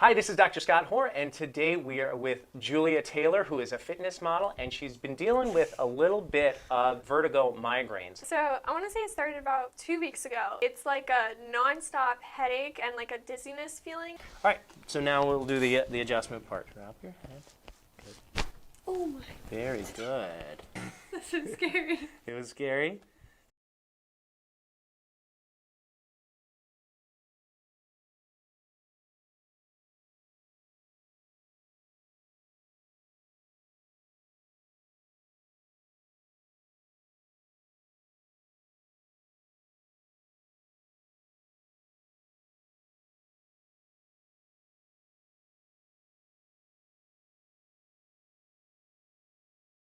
Hi, this is Dr. Scott Hoar, and today we are with Julia Taylor, who is a fitness model, and she's been dealing with a little bit of vertigo migraines. So I want to say it started about 2 weeks ago. It's like a non-stop headache and like a dizziness feeling. All right, so now we'll do the adjustment part. Drop your head. Good. Oh my. Very good. That's so scary. It was scary?